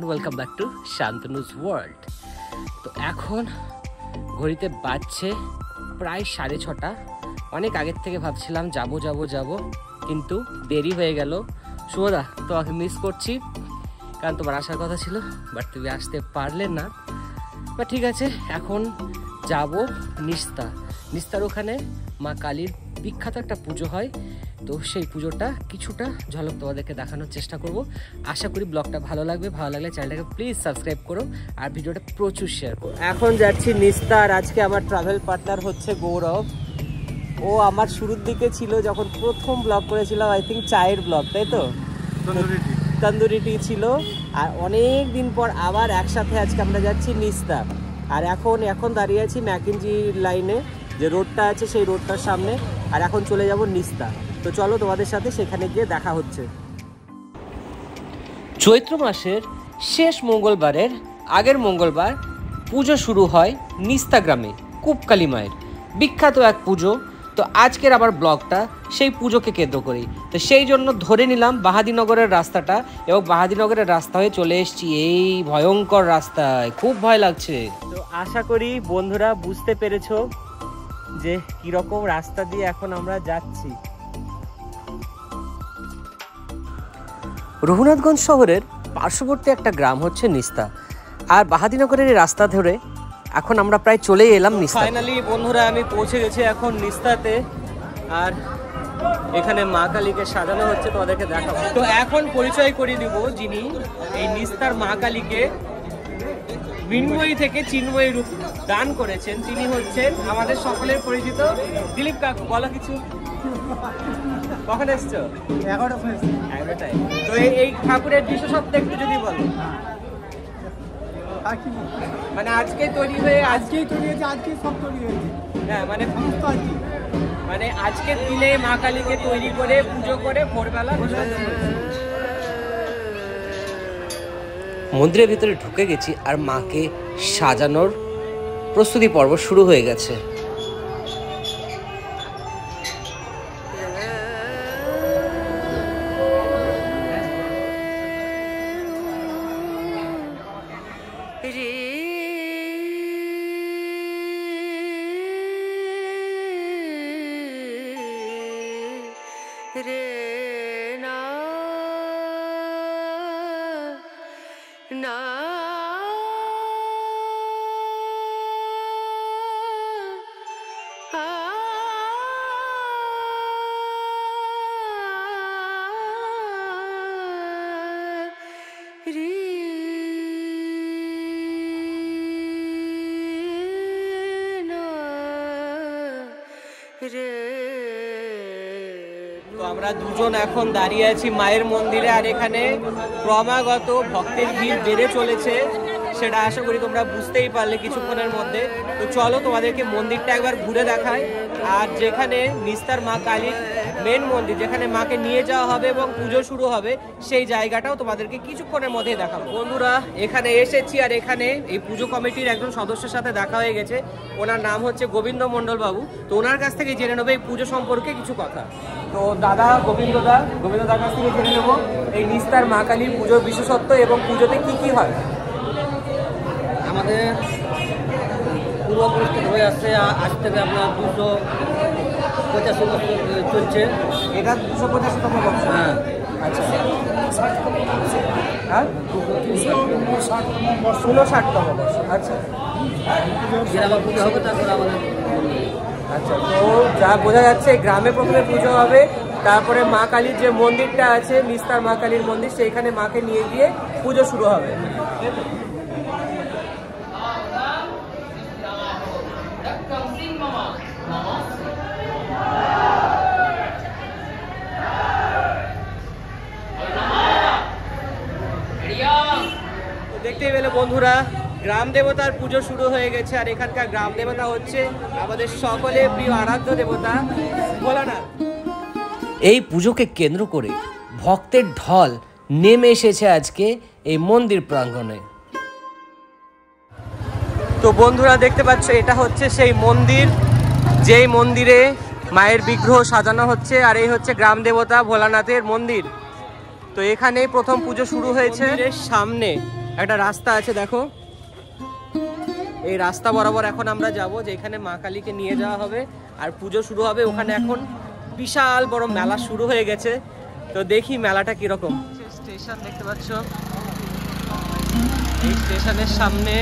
Welcome back to Shantanu's world. তো এখন ঘড়িতে বাজছে প্রায় 6:30। অনেক আগের থেকে ভাবছিলাম যাব, কিন্তু দেরি হয়ে গেল। শুভদা, তোমাকে মিস করছি, কারণ তোমার আসার কথা ছিল, বাট তুমি আসতে পারলে না। বা ঠিক আছে, এখন যাব নিস্তার। ওখানে মা কালীর বিখ্যাত একটা পুজো হয়, তো সেই পুজোটা কিছুটা ঝলক তোমাদেরকে দেখানোর চেষ্টা করব। আশা করি ব্লগটা ভালো লাগবে। ভালো লাগলে চ্যানেলটাকে প্লিজ সাবস্ক্রাইব করো আর ভিডিওটা প্রচুর শেয়ার করো। এখন যাচ্ছি নিস্তার। আজকে আমার ট্রাভেল পার্টনার হচ্ছে গৌরব। ও আমার শুরুর দিকে ছিল যখন প্রথম ব্লগ করেছিলাম, আই থিঙ্ক চায়ের ব্লগ, তাই তো? তন্দুরি টি ছিল। আর অনেক দিন পর আবার একসাথে আজকে আমরা যাচ্ছি নিস্তার। আর এখন দাঁড়িয়ে আছি ম্যাকিনজি লাইনে, যে রোডটা আছে সেই রোডটার সামনে। আর এখন চলে যাব নিস্তার। তো চলো তোমাদের সাথে সেখানে গিয়ে দেখা হচ্ছে। চৈত্র মাসের শেষ মঙ্গলবারের আগের মঙ্গলবার পুজো শুরু হয় নিস্তা গ্রামে কূপকালী মায়ের বিখ্যাত এক পুজো। তো আজকের আবার ব্লগটা সেই পুজোকে কেন্দ্র করেই, তো সেই জন্য ধরে নিলাম বাহাদীনগরের রাস্তাটা, এবং বাহাদীনগরের রাস্তা হয়ে চলে এসেছি এই ভয়ঙ্কর রাস্তায়। খুব ভয় লাগছে। তো আশা করি বন্ধুরা বুঝতে পেরেছো যে কিরকম রাস্তা দিয়ে এখন আমরা যাচ্ছি। রঘুনাথগঞ্জ শহরের পার্শ্ববর্তী একটা গ্রাম হচ্ছে নিস্তা, আর বাহাদীনগরের এই রাস্তা ধরে এখন আমরা প্রায় চলেই এলাম নিস্তা। ফাইনালি বন্ধুরা আমি পৌঁছে গেছি এখন নিস্তাতে, আর এখানে মা কালীকে সাজানো হচ্ছে, তোমাদেরকে দেখাবো। তো এখন পরিচয় করিয়ে দিব যিনি এই নিস্তার মা কালীকে মৃন্ময়ী থেকে চিন্ময়ী রূপ দান করেছেন, তিনি হচ্ছেন আমাদের সকলের পরিচিত দিলীপ কাকু। বলো কিছু। কখন এসছো? 11টায়। তো এই ঠাকুরের বিশেষত্ব একটু যদি বলো। মানে আজকেই তৈরি হয়েছে, আজকেই সব তৈরি হয়েছে। হ্যাঁ, মানে আজকের দিনে মা কালীকে তৈরি করে পুজো করে ভোরবেলা মন্দিরের ভিতরে ঢুকে গেছি, আর মাকে সাজানোর প্রস্তুতি পর্ব শুরু হয়ে গেছে। তো আমরা দুজন এখন দাঁড়িয়ে আছি মায়ের মন্দিরে, আর এখানে ক্রমাগত ভক্তের ভিড় বেড়ে চলেছে, সেটা আশা করি তোমরা বুঝতেই পারলে কিছুক্ষণের মধ্যে। তো চলো তোমাদেরকে মন্দিরটা একবার ঘুরে দেখাই, আর যেখানে নিস্তার মা কালীর মেন মন্দির, যেখানে মাকে নিয়ে যাওয়া হবে এবং পুজো শুরু হবে, সেই জায়গাটাও তোমাদেরকে কিছুক্ষণের মধ্যেই দেখাবো। বন্ধুরা এখানে এসেছি, আর এখানে এই পুজো কমিটির একজন সদস্যের সাথে দেখা হয়ে গেছে। ওনার নাম হচ্ছে গোবিন্দ মণ্ডল বাবু। তো ওনার কাছ থেকে জেনে নেবো এই পুজো সম্পর্কে কিছু কথা। তো দাদা গোবিন্দদার কাছ থেকে জেনে নেবো এই নিস্তার মা কালীর পুজোর বিশেষত্ব এবং পুজোতে কি কি হয়। আমাদের পূর্বপুরুষ হয়ে আসছে, আজ থেকে আপনার 285 বছর চলছে। এটা 285তম বর্ষ। হ্যাঁ, আচ্ছা। হ্যাঁ, 59তম বর্ষ। আচ্ছা, আবার পুজো হবে, তারপরে আমাদের। আচ্ছা, তো যা বোঝা যাচ্ছে গ্রামে প্রথমে পুজো হবে, তারপরে মা কালীর যে মন্দিরটা আছে নিস্তার মা কালীর মন্দির, সেইখানে মাকে নিয়ে গিয়ে পুজো শুরু হবে। দেখতেই পেলে বন্ধুরা গ্রাম দেবতার পুজো শুরু হয়ে গেছে, আর এখানকার গ্রাম দেবতা হচ্ছে আমাদের সকলের প্রিয় আরাধ্য দেবতা ভোলানাথ। এই পুজোকে কেন্দ্র করে ভক্তের ঢল নেমে এসেছে আজকে এই মন্দির প্রাঙ্গণে। তো বন্ধুরা দেখতে পাচ্ছ, এটা হচ্ছে সেই মন্দির, যেই মন্দিরে মায়ের বিগ্রহ সাজানো হচ্ছে, আর এই হচ্ছে গ্রাম দেবতা ভোলানাথের মন্দির। তো এখানেই প্রথম পুজো শুরু হয়েছে। সামনে একটা রাস্তা আছে দেখো, এই রাস্তা বরাবর এখন আমরা যাব, যেখানে মা কালীকে নিয়ে যাওয়া হবে আর পুজো শুরু হবে। ওখানে এখন বিশাল বড় মেলা শুরু হয়ে গেছে, তো দেখি মেলাটা কিরকম। স্টেশন দেখতে পাচ্ছ, এই স্টেশনের সামনে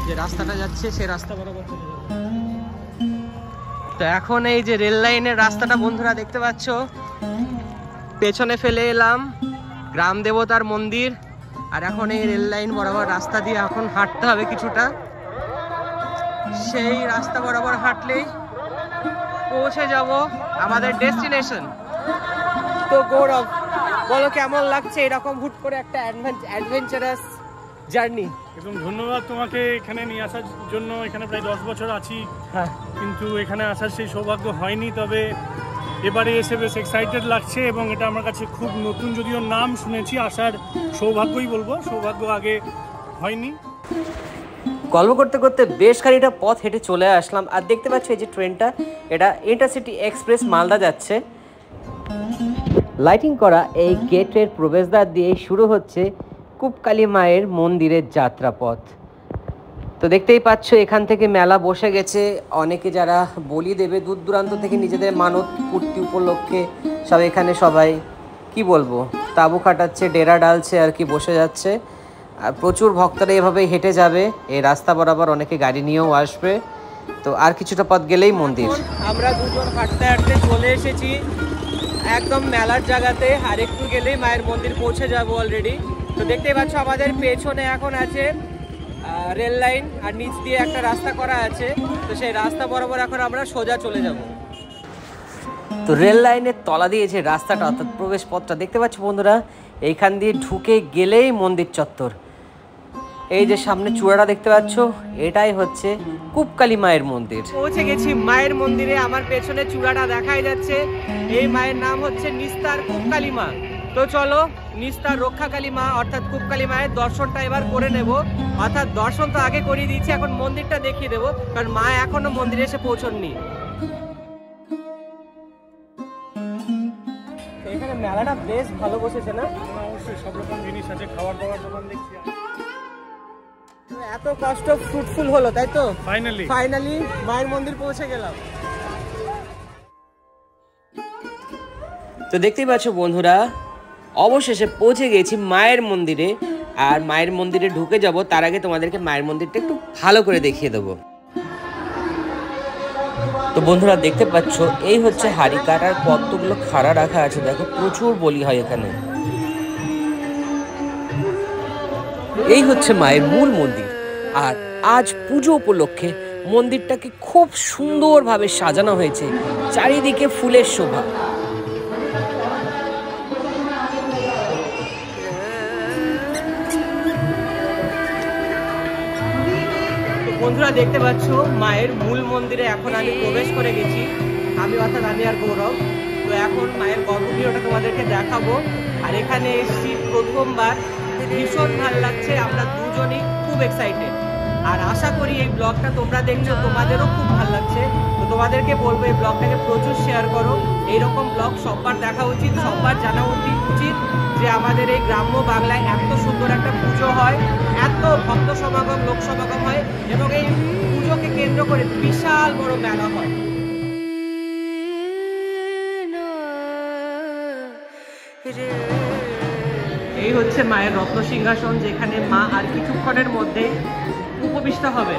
যে রাস্তাটা যাচ্ছে সেই রাস্তা বরাবর চলে যাবে। তো এখন এই যে রেল লাইনের রাস্তাটা বন্ধুরা দেখতে পাচ্ছ, পেছনে ফেলে এলাম গ্রাম দেবতার মন্দির, আর এখন এই রেল লাইন বরাবর রাস্তা দিয়ে এখন হাঁটতে হবে কিছুটা। সেই রাস্তা বরাবর হাঁটলেই পৌঁছে যাব আমাদের ডেস্টিনেশন। তো গৌরব বলো, কেমন লাগছে এরকম হুট করে একটা অ্যাডভেঞ্চারাস জার্নি? এবং ধন্যবাদ তোমাকে এখানে নিয়ে আসার জন্য। এখানে প্রায় 10 বছর আছি, হ্যাঁ, কিন্তু এখানে আসার সেই সৌভাগ্য হয়নি। তবে এবারে এসে বেশ এক্সাইটেড লাগছে, এবং এটা আমার কাছে খুব নতুন, যদিও নাম শুনেছি, আসার সৌভাগ্যই বলবো, সৌভাগ্য আগে হয়নি। গল্প করতে করতে বেশ খানিকটা পথ হেঁটে চলে আসলাম, আর দেখতে পাচ্ছি এই যে ট্রেনটা, এটা ইন্টারসিটি এক্সপ্রেস মালদা যাচ্ছে। লাইটিং করা এই গেটের প্রবেশদ্বার দিয়ে শুরু হচ্ছে কুপকালী মায়ের মন্দিরের যাত্রাপথ। তো দেখতেই পাচ্ছ এখান থেকে মেলা বসে গেছে, অনেকে যারা বলি দেবে দূর দূরান্ত থেকে নিজেদের মানত পূর্তি উপলক্ষে সব এখানে সবাই কি বলবো তাঁবু খাটাচ্ছে, ডেরা ডালছে আর কি, বসে যাচ্ছে। আর প্রচুর ভক্তরা এভাবে হেঁটে যাবে এই রাস্তা বরাবর, অনেকে গাড়ি নিয়েও আসবে। তো আর কিছুটা পথ গেলেই মন্দির। আমরা দুজন হাঁটতে হাঁটতে চলে এসেছি একদম মেলার জায়গাতে, আর একটু গেলেই মায়ের মন্দির পৌঁছে যাবো অলরেডি। তো দেখতেই পাচ্ছ আমাদের পেছনে এখন আছে রেল লাইন, আর নিচ দিয়ে একটা রাস্তা করা আছে, তো সেই রাস্তা বরাবর এখন আমরা সোজা চলে যাব। তো রেল লাইনের তলা দিয়ে যে রাস্তাটা অর্থাৎ প্রবেশ পথটা দেখতে পাচ্ছ বন্ধুরা, এইখান দিয়ে ঢুকে গেলেই মন্দির চত্বর। এই যে সামনে চূড়াটা দেখতে পাচ্ছ, এটাই হচ্ছে কুপকালী মায়ের মন্দির। পৌঁছে গেছি মায়ের মন্দিরে, আমার পেছনে চূড়াটা দেখাই যাচ্ছে, এই মায়ের নাম হচ্ছে নিস্তার কুপকালী মা। তো চলো নিস্তার রক্ষাকালী মা অর্থাৎ কুপকালী মায়ের দর্শনটা এবার করে নেব। অর্থাৎ দর্শন তো আগে করিয়ে দিয়েছি, এখন মন্দিরটা দেখিয়ে দেবো, কারণ মা এখনো মন্দিরে এসে পৌঁছননি। এখানে মেলাটা বেশ ভালো বসেছে না? অবশ্যই সব রকম জিনিস আছে, খাবার দাবার দোকান দেখছি। এত কষ্ট ফ্রুটফুল হলো, তাই তো? ফাইনালি মায়ের মন্দির পৌঁছে গেলাম। তো দেখতেই পাচ্ছ বন্ধুরা, অবশেষে পৌঁছে গেছি মায়ের মন্দিরে, আর মায়ের মন্দিরে ঢুকে যাব তার আগে তোমাদেরকে মায়ের মন্দিরটা একটু ভালো করে দেখিয়ে দেবো। তো বন্ধুরা দেখতে পাচ্ছ এই হচ্ছে হাড়ি কাঠ, আর কতগুলো খাড়া রাখা আছে, দেখো প্রচুর বলি হয় এখানে। এই হচ্ছে মায়ের মূল মন্দির, আর আজ পুজো উপলক্ষে মন্দিরটাকে খুব সুন্দরভাবে সাজানো হয়েছে, চারিদিকে ফুলের শোভা। বন্ধুরা দেখতে পাচ্ছ মায়ের মূল মন্দিরে এখন আমি প্রবেশ করে গেছি, আমি অর্থাৎ আমি আর গৌরব। তো এখন মায়ের গর্ভগৃহটা তোমাদেরকে দেখাবো, আর এখানে এসেছি প্রথমবার, ভীষণ ভালো লাগছে, আমরা দুজনেই খুব এক্সাইটেড। আর আশা করি এই ব্লগটা তোমরা দেখছো, তোমাদেরও খুব ভালো লাগছে। তো তোমাদেরকে বলবো এই ব্লগটাকে প্রচুর শেয়ার করো, এইরকম ব্লগ সববার দেখা উচিত, সববার জানা উচিত যে আমাদের এই গ্রাম্য বাংলায় এত সুন্দর একটা পুজো হয়, এত ভক্ত সমাগম, লোক সমাগম হয়, এবং এই পুজোকে কেন্দ্র করে বিশাল বড় মেলা হয়। এই হচ্ছে মায়ের রত্ন সিংহাসন, যেখানে মা আর কিছুক্ষণের মধ্যে উপবিষ্ট হবে।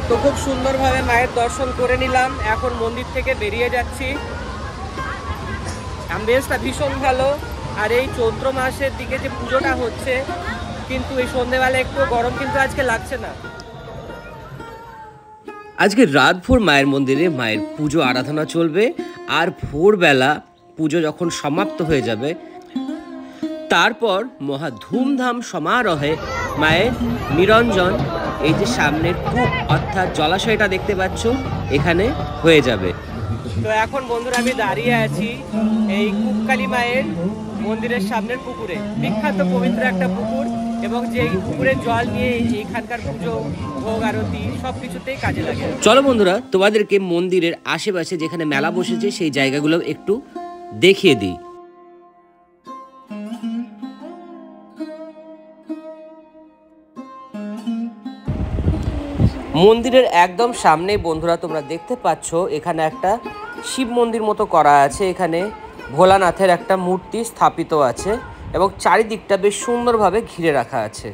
তো খুব সুন্দরভাবে মায়ের দর্শন করে নিলাম, এখন মন্দির থেকে বেরিয়ে যাচ্ছি। অ্যাম্বিয়েন্সটা ভীষণ ভালো, আর এই চৈত্র মাসের দিকে যে পুজোটা হচ্ছে, কিন্তু এই সন্ধ্যেবেলা একটু গরম কিন্তু আজকে লাগছে না। আজকে রাতভর মায়ের মন্দিরে মায়ের পুজো আরাধনা চলবে, আর ভোরবেলা পুজো যখন সমাপ্ত হয়ে যাবে তারপর মহা ধুমধাম সমারোহে মায়ের নিরঞ্জন, এই যে সামনের কূপ অর্থাৎ জলাশয়টা দেখতে পাচ্ছ, এখানে হয়ে যাবে। তো এখন বন্ধুরা আমি দাঁড়িয়ে আছি এই কুপকালী মায়ের মন্দিরের সামনের পুকুরে, বিখ্যাত পবিত্র একটা পুকুর, এবং যে পুকুরের জল নিয়ে এইখানকার পুজো, ভোগ আরতি সবকিছুতেই কাজে লাগে। চলো বন্ধুরা তোমাদেরকে মন্দিরের আশেপাশে যেখানে মেলা বসেছে সেই জায়গাগুলো একটু দেখিয়ে দিই। মন্দিরের একদম সামনে বন্ধুরা তোমরা দেখতে পাচ্ছ এখানে একটা শিব মন্দির মতো করা আছে। এখানে ভোলানাথের একটা মূর্তি স্থাপিত আছে এবং চারিদিকটা বেশ সুন্দরভাবে ঘিরে রাখা আছে।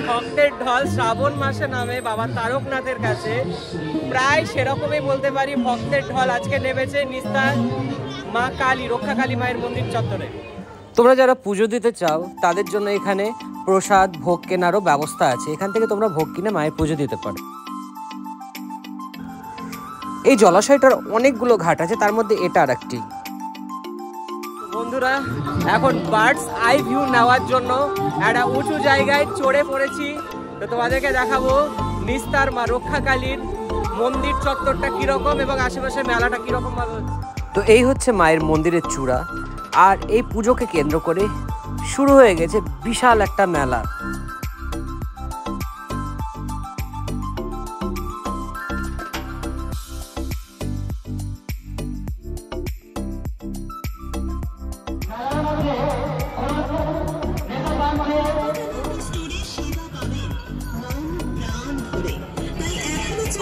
ভক্তের ঢল শ্রাবণ মাসে নামে বাবা তারকনাথের কাছে, প্রায় সেরকমই বলতে পারি ভক্তের ঢল আজকে নেমেছে নিস্তার মা কালী, রক্ষা কালী মায়ের মন্দির চত্বরে। তোমরা যারা পুজো দিতে চাও তাদের জন্য এখানে প্রসাদ ভোগ কেনারও ব্যবস্থা আছে। এখান থেকে তোমরা ভোগ কিনে মায়ের পুজো দিতে পারো। এই জলাশয়টার অনেকগুলো ঘাট আছে, তার মধ্যে এটা আর একটি। বন্ধুরা এখন বার্ডস আই ভিউ নেওয়ার জন্য একটা উঁচু জায়গায় চড়ে পড়েছি। তো তোমাদেরকে দেখাবো নিস্তার মা রক্ষা কালীর মন্দির চত্বরটা কিরকম এবং আশেপাশে মেলাটা কিরকম ভাবে হচ্ছে। তো এই হচ্ছে মায়ের মন্দিরের চূড়া, আর এই পুজোকে কেন্দ্র করে শুরু হয়ে গেছে বিশাল একটা মেলা।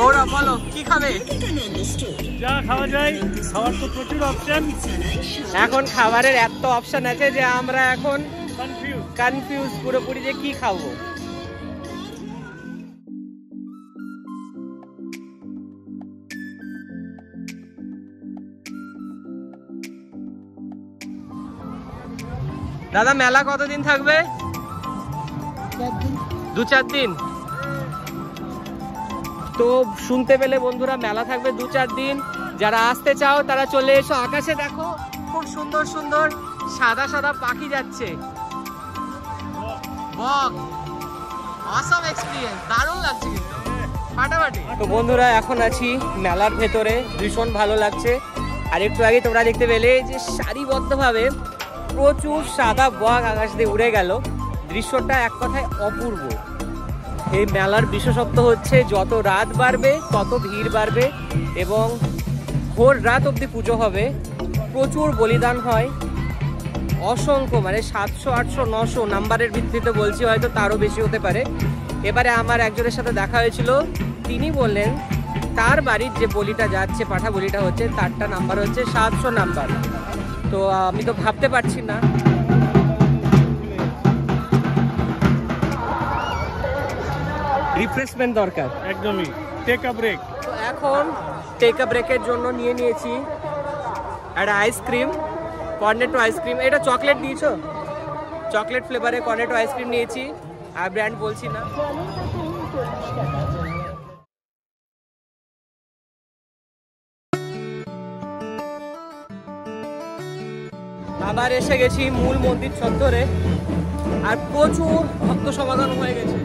ওরা বলো কি খাবে? যা খাওয়া যায়, খাওয়ার তো প্রচুর অপশন। এখন খাবারের এত অপশন আছে যে আমরা এখন কনফিউজ পুরোপুরি যে কি খাবো। দাদা মেলা কতদিন থাকবে? 2-4 দিন। তো শুনতে পেলে বন্ধুরা মেলা থাকবে 2-4 দিন। যারা আসতে চাও তারা চলে এসো। আকাশে দেখো খুব সুন্দর সুন্দর সাদা সাদা পাখি যাচ্ছে। অসাম এক্সপেরিয়েন্স, দারুণ লাগছে কিন্তু ফাটাফাটি। তো বন্ধুরা এখন আছি মেলার ভেতরে, ভীষণ ভালো লাগছে। আর একটু আগে তোমরা দেখতে পেলে যে সারিবদ্ধভাবে প্রচুর সাদা বক আকাশ দিয়ে উড়ে গেল। দৃশ্যটা এক কথায় অপূর্ব। এই মেলার বিশেষত্ব হচ্ছে যত রাত বাড়বে তত ভিড় বাড়বে এবং ভোর রাত অবধি পুজো হবে। প্রচুর বলিদান হয়, অসংখ্য, মানে 700, 800, 900 নাম্বারের ভিত্তিতে বলছি, হয়তো তারও বেশি হতে পারে। এবারে আমার একজনের সাথে দেখা হয়েছিল, তিনি বললেন তার বাড়ির যে বলিটা যাচ্ছে, পাঠা বলিটা হচ্ছে, তারটা নাম্বার হচ্ছে 700 নাম্বার। তো আমি তো ভাবতে পারছি না। রিফ্রেশমেন্ট দরকার একদমই, টেক আ ব্রেক। তো এখন টেক আ ব্রেকের জন্য নিয়ে নিয়েছি একটা আইসক্রিম, কর্নেটো আইসক্রিম। এটা চকলেট নিয়েছো? চকলেট ফ্লেভারে কর্নেটো আইসক্রিম নিয়েছি, আর ব্র্যান্ড বলছি না। আবার এসে গেছি মূল মন্দির চত্বরে, আর প্রচুর ভক্ত সমাগম হয়ে গেছে।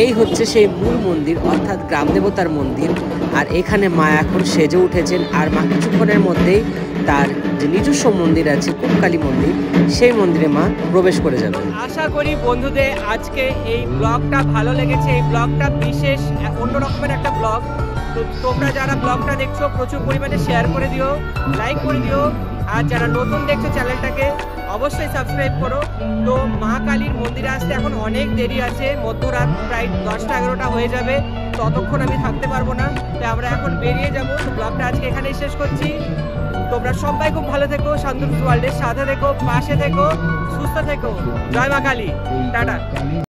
এই হচ্ছে সেই মূল মন্দির, অর্থাৎ গ্রাম দেবতার মন্দির। আর এখানে মা এখন সেজে উঠেছেন, আর মা কিছুক্ষণের মধ্যেই তার যে নিজস্ব মন্দির আছে কুপকালী মন্দির, সেই মন্দিরে মা প্রবেশ করে যাবেন। আশা করি বন্ধুদের আজকে এই ব্লগটা ভালো লেগেছে। এই ব্লগটা বিশেষ অন্য রকমের একটা ব্লগ। তো তোমরা যারা ব্লগটা দেখছো প্রচুর পরিমাণে শেয়ার করে দিও, লাইক করে দিও। আর যারা নতুন দেখছো চ্যানেলটাকে অবশ্যই সাবস্ক্রাইব করো। তো মা কালীর মন্দিরে আসতে এখন অনেক দেরি আছে, মধ্যরাত প্রায় 10টা-11টা হয়ে যাবে। ততক্ষণ আমি থাকতে পারবো না, তাই আমরা এখন বেরিয়ে যাবো। তো ব্লগটা আজকে এখানেই শেষ করছি। তোমরা সবাই খুব ভালো থেকো, শান্তনু ওয়ার্ল্ডের সাথে থেকো, পাশে থেকো, সুস্থ থেকো। জয় মা কালী, টাটা।